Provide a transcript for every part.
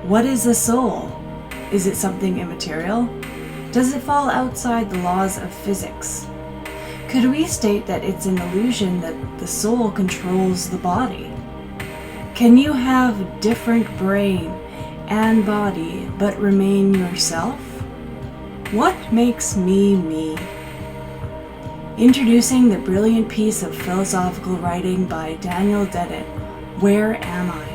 What is a soul? Is it something immaterial? Does it fall outside the laws of physics? Could we state that it's an illusion that the soul controls the body? Can you have different brain and body but remain yourself? What makes me me? Introducing the brilliant piece of philosophical writing by Daniel Dennett, Where Am I?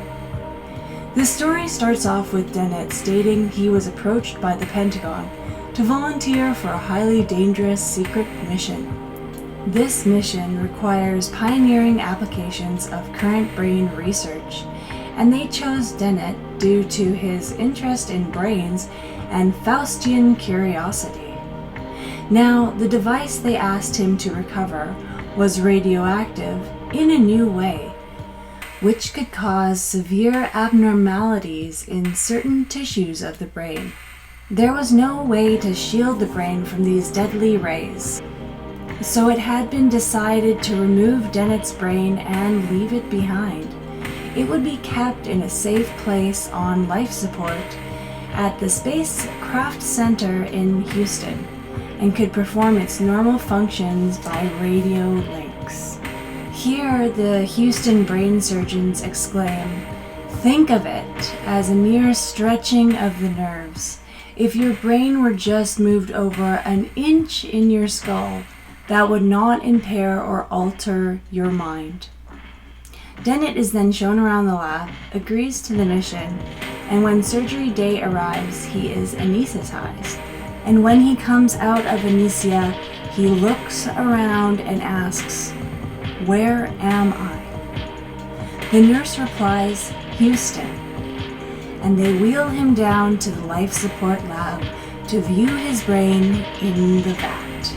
The story starts off with Dennett stating he was approached by the Pentagon to volunteer for a highly dangerous secret mission. This mission requires pioneering applications of current brain research, and they chose Dennett due to his interest in brains and Faustian curiosity. Now, the device they asked him to recover was radioactive in a new way, which could cause severe abnormalities in certain tissues of the brain. There was no way to shield the brain from these deadly rays, so it had been decided to remove Dennett's brain and leave it behind. It would be kept in a safe place on life support at the Spacecraft Center in Houston and could perform its normal functions by radio links. Here, the Houston brain surgeons exclaim, "Think of it as a mere stretching of the nerves. If your brain were just moved over an inch in your skull, that would not impair or alter your mind." Dennett is then shown around the lab, agrees to the mission, and when surgery day arrives, he is anesthetized. And when he comes out of anesthesia, he looks around and asks, "Where am I?" The nurse replies, "Houston," and they wheel him down to the life support lab to view his brain in the vat.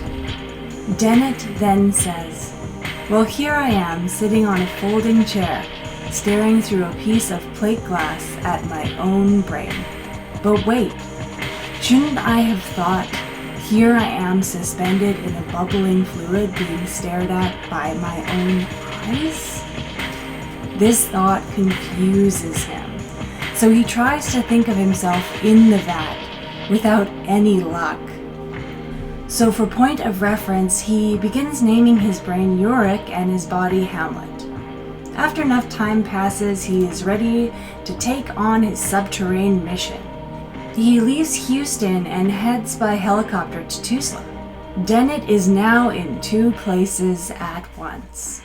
Dennett then says, "Well, here I am sitting on a folding chair, staring through a piece of plate glass at my own brain. But wait, shouldn't I have thought, here I am suspended in a bubbling fluid being stared at by my own eyes?" This thought confuses him, so he tries to think of himself in the vat without any luck. So for point of reference, he begins naming his brain Yorick and his body Hamlet. After enough time passes, he is ready to take on his subterranean mission. He leaves Houston and heads by helicopter to Tuzla. Dennett is now in two places at once.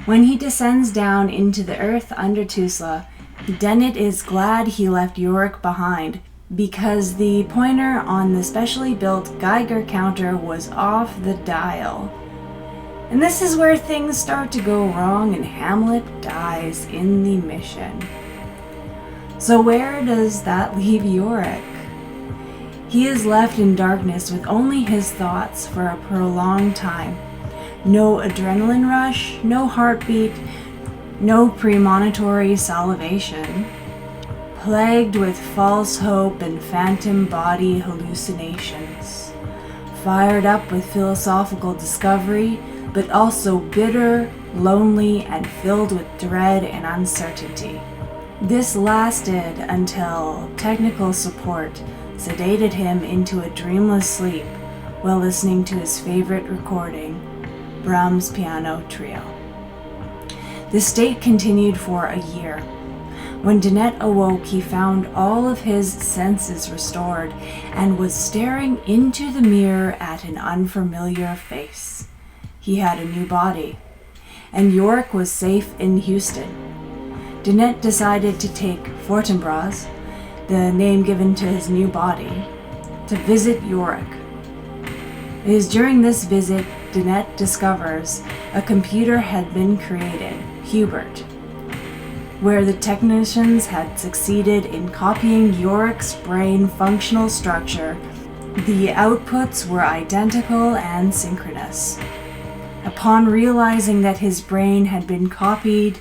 When he descends down into the earth under Tuzla, Dennett is glad he left Yorick behind because the pointer on the specially built Geiger counter was off the dial. And this is where things start to go wrong and Hamlet dies in the mission. So where does that leave Yorick? He is left in darkness with only his thoughts for a prolonged time. No adrenaline rush, no heartbeat, no premonitory salivation. Plagued with false hope and phantom body hallucinations. Fired up with philosophical discovery, but also bitter, lonely, and filled with dread and uncertainty. This lasted until technical support sedated him into a dreamless sleep while listening to his favorite recording, Brahms' Piano Trio. The state continued for a year. When Dennett awoke, he found all of his senses restored and was staring into the mirror at an unfamiliar face. He had a new body, and Yorick was safe in Houston. Dennett decided to take Fortinbras, the name given to his new body, to visit Yorick. It is during this visit Dennett discovers a computer had been created, Hubert, where the technicians had succeeded in copying Yorick's brain functional structure. The outputs were identical and synchronous. Upon realizing that his brain had been copied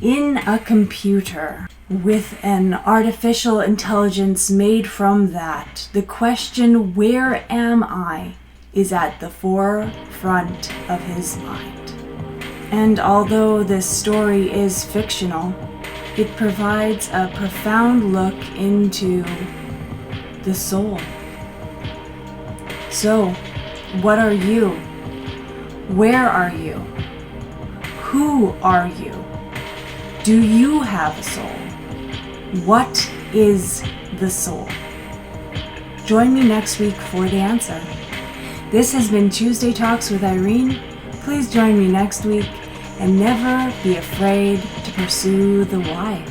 in a computer with an artificial intelligence made from that, the question, "Where am I?" is at the forefront of his mind. And although this story is fictional, It provides a profound look into the soul. So, what are you? Where are you? Who are you? Do you have a soul? What is the soul? Join me next week for the answer. This has been Tuesday Talks with Irene. Please join me next week and never be afraid to pursue the why.